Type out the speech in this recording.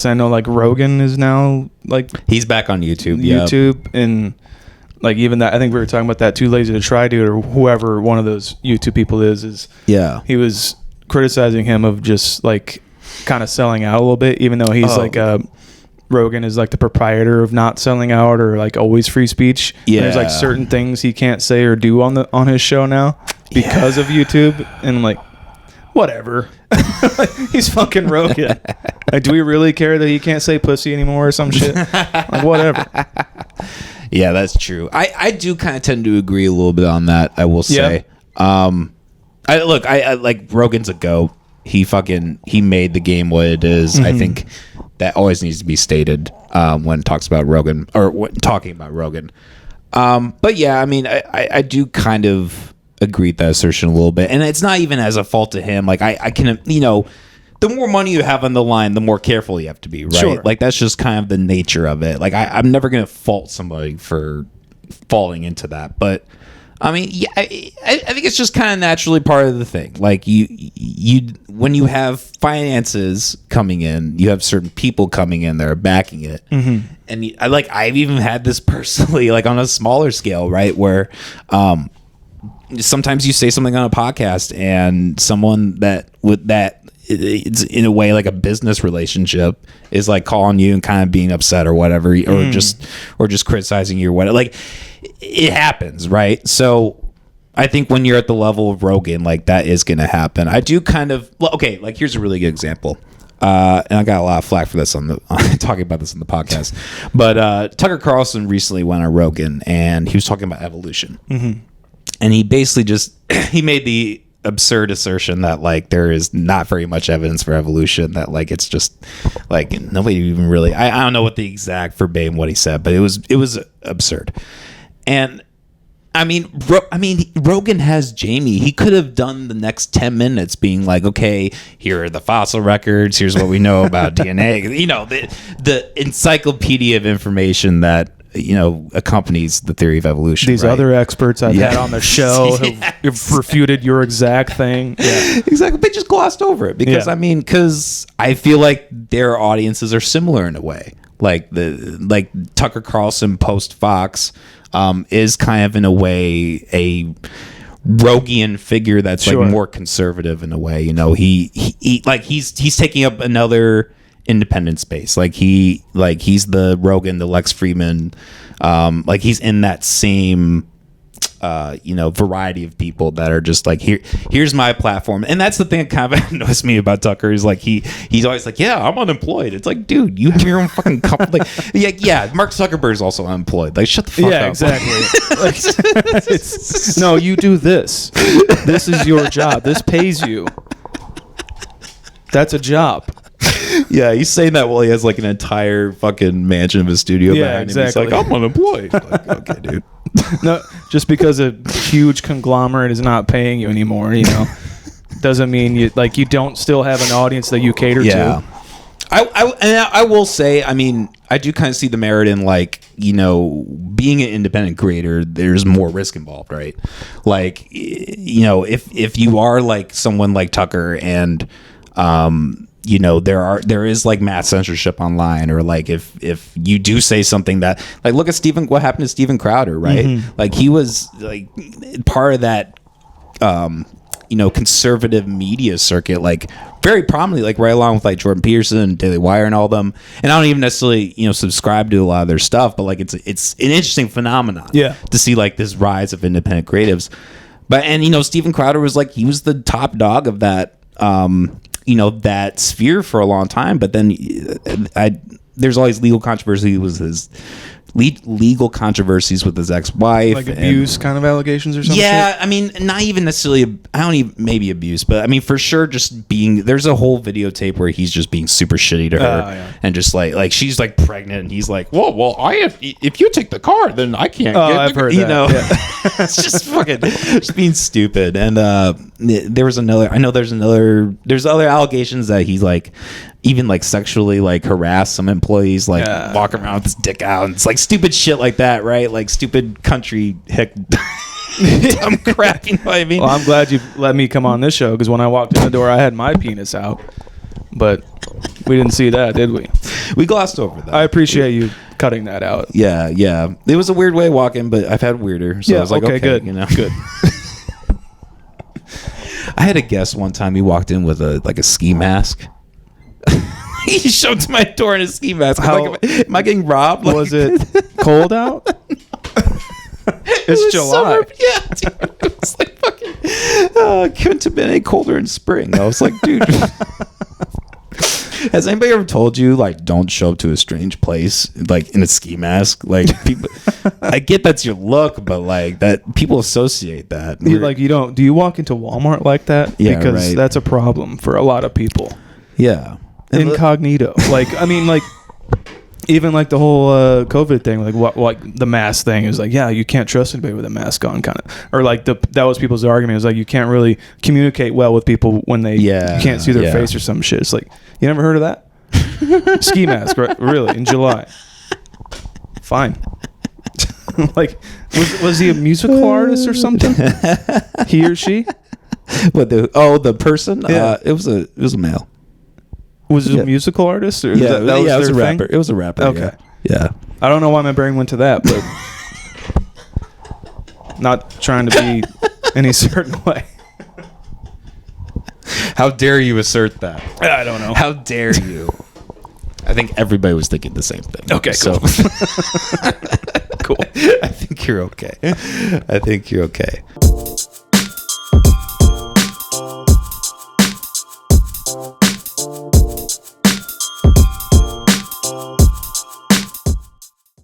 I know like Rogan is now like he's back on YouTube. And like even that, I think we were talking about that Too Lazy to Try dude or whoever one of those YouTube people is he was criticizing him of just like kind of selling out a little bit, even though he's Rogan is like the proprietor of not selling out or like always free speech. Yeah, there's like certain things he can't say or do on his show now because of YouTube, and I'm like, whatever. He's fucking Rogan. Like, do we really care that he can't say pussy anymore or some shit? Like, whatever. Yeah, that's true. I do kind of tend to agree a little bit on that, I will say. I like Rogan's a goat. He made the game what it is. Mm-hmm. I think that always needs to be stated when talks about Rogan or talking about Rogan. But yeah, I mean, I do kind of agree with that assertion a little bit, and it's not even as a fault to him. Like I can, the more money you have on the line, the more careful you have to be, right? Sure. Like that's just kind of the nature of it. Like I'm never gonna fault somebody for falling into that, but I mean, yeah, I think it's just kind of naturally part of the thing. Like you when you have finances coming in, you have certain people coming in that are backing it, mm-hmm. and I've even had this personally, like on a smaller scale, right, where sometimes you say something on a podcast and someone it's in a way like a business relationship is like calling you and kind of being upset or whatever, or just criticizing you or whatever. Like it happens, right? So I think when you're at the level of Rogan, like that is going to happen. I do kind of, like here's a really good example. And I got a lot of flack for this talking about this on the podcast, but Tucker Carlson recently went on Rogan and he was talking about evolution. Mm-hmm. And he basically he made the absurd assertion that like there is not very much evidence for evolution, that like it's just like nobody even really, I don't know what the exact verbatim what he said, but it was absurd. And I mean Rogan has Jamie. He could have done the next 10 minutes being like, okay, here are the fossil records, here's what we know about DNA, the encyclopedia of information that accompanies the theory of evolution. These other experts I've had on the show have refuted your exact thing. Yeah, exactly. They just glossed over it because because I feel like their audiences are similar in a way. Like Tucker Carlson post Fox is kind of in a way a Rogian figure that's like more conservative in a way. He's taking up another independent space. He's the Rogan, the Lex Fridman, he's in that same variety of people that are just like, here's my platform. And that's the thing that kind of annoys me about Tucker is like he's always like, yeah, I'm unemployed. It's like, dude, you have your own fucking company. Mark Zuckerberg's also unemployed. Like, shut the fuck up. Yeah, exactly. No, you do this. This is your job. This pays you. That's a job. Yeah, he's saying that while he has like an entire fucking mansion of a studio behind him. He's like, I'm unemployed. Like, okay, dude. No, just because a huge conglomerate is not paying you anymore, doesn't mean you don't still have an audience that you cater to. I will say, I mean, I do kind of see the merit in being an independent creator. There's more risk involved, right? Like, if you are like someone like Tucker and there is like mass censorship online, or like if you do say something that, like, look at what happened to Steven Crowder, right? Mm-hmm. Like he was like part of that conservative media circuit, like very prominently, like right along with like Jordan Peterson and Daily Wire and all of them. And I don't even necessarily subscribe to a lot of their stuff, but like it's an interesting phenomenon to see like this rise of independent creatives. But Steven Crowder was like, he was the top dog of that that sphere for a long time, but then there's always legal controversy with his ex-wife, like abuse kind of allegations or something. Yeah, I mean, not even necessarily. Maybe abuse, but I mean, for sure, just being. There's a whole videotape where he's just being super shitty to her, and just like she's like pregnant, and he's like, well, if you take the car, then I can't. I've heard that. Yeah. It's just fucking just being stupid. And there's other allegations that he's like, even like sexually like harass some employees, like walk around with his dick out, and it's like stupid shit like that, right? Like stupid country hick dumb crap, you know what I mean? Well, I'm glad you let me come on this show, because when I walked in the door I had my penis out, but we didn't see that, did we? We glossed over that. I appreciate you cutting that out. Yeah. It was a weird way of walking, but I've had weirder. So I was like, okay, good. Good. I had a guest one time. He walked in with a ski mask. He showed to my door in a ski mask. I'm like, am I getting robbed? Was it cold out? It's July. Yeah, dude, it was like fucking. Couldn't have been any colder in spring. I was like, dude. Has anybody ever told you like don't show up to a strange place like in a ski mask? Like people, I get that's your look, but like that people associate that. You don't. Do you walk into Walmart like that? Yeah, because right. that's a problem for a lot of people. Yeah, incognito. Even like the whole COVID thing, like what the mask thing is like. Yeah, you can't trust anybody with a mask on, kind of. Or like that was people's argument. It was like you can't really communicate well with people when you can't see their face or some shit. It's like, you never heard of that? Ski mask, right? Really, in July. Fine. Like, was he a musical artist or something? He or she? What the person? Yeah. It was a male. Was it a musical artist? Or Yeah, that was it was a their rapper. thing? It was a rapper. Okay. Yeah. I don't know why my brain went to that, but not trying to be any certain way. How dare you assert that? I don't know. How dare you? I think everybody was thinking the same thing. Okay, cool. Cool. I think you're okay.